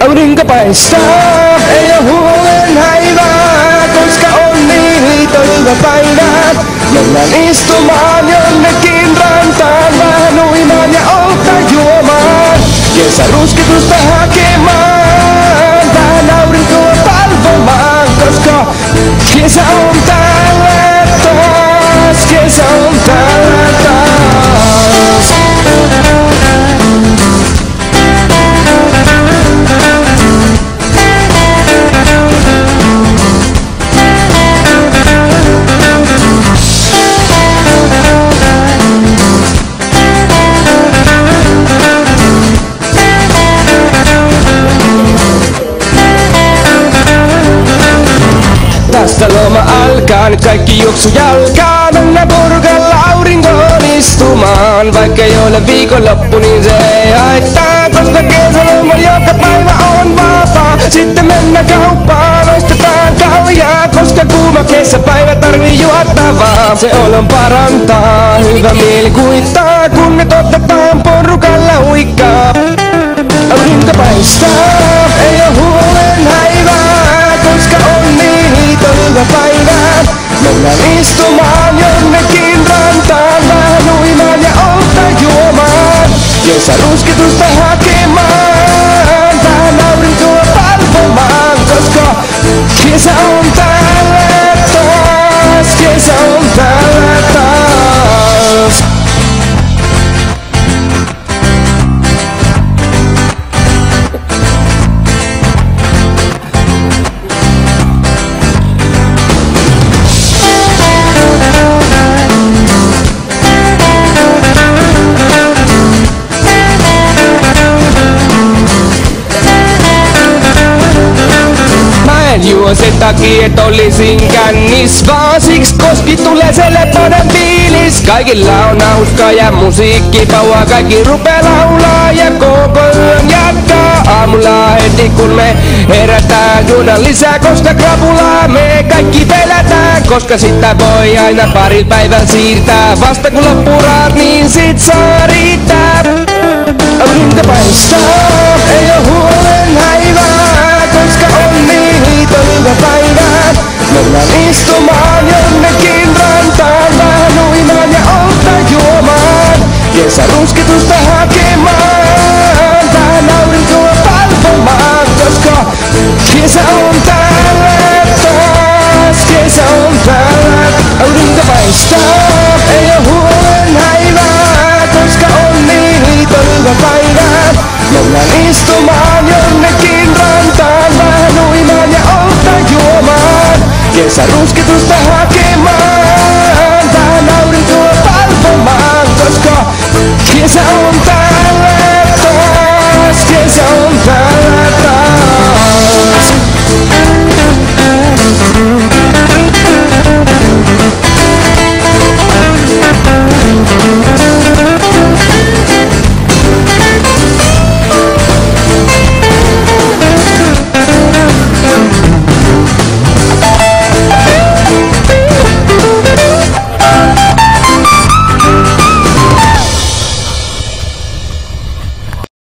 Aurinko paistaa, ei oo huolen häivää, koska on niin liito hyvä päivä. Mennään istumaan jonnekin rantaan, vähän uimaan ja olta juomaan. Kesän ruskitusta hakemaan, vähän aurinkoa palvomaan, koska kesä on täällä taas, kesä on täällä taas. Tästä loma alkaa, nyt kaikki juoksu jalkaan. Mennään porukalla aurinkoon istumaan. Vaikka ei ole viikonloppu, niin se ei haittaa, koska kesäloma joka päivä on vapaa. Sitten mennään kauppaan, ostetaan kaljaa, koska kuuma kesäpäivä tarvii juotavaa. Se olon parantaa, hyvä mieli kuittaa, kun nyt otetaan porukalla huikkaa. Aurinko paistaa, ei oo huolen häivää, koska on niin liito hyvä päivä. Mennään istumaan jonnekin rantaan, vähän uimaan ja olta juomaan. Kesän ruskitusta hakemaan, vähän aurinkoa palvomaan, koska kesä on täällä taas, kesä on täällä taas. Juo sen takia, et olisin kännis, vaan siksi koski tulee se lepoinen fiilis. Kaikilla on hauskaa ja musiikki pauhaa, kaikki rupee laulaa ja koko yön jatkaa. Aamulla heti kun me herätään, juodaan lisää, koska krapulaa me kaikki pelätään. Koska sitä voi aina parilla päivän siirtää, vasta kun loppuraat, niin sit saa riittää.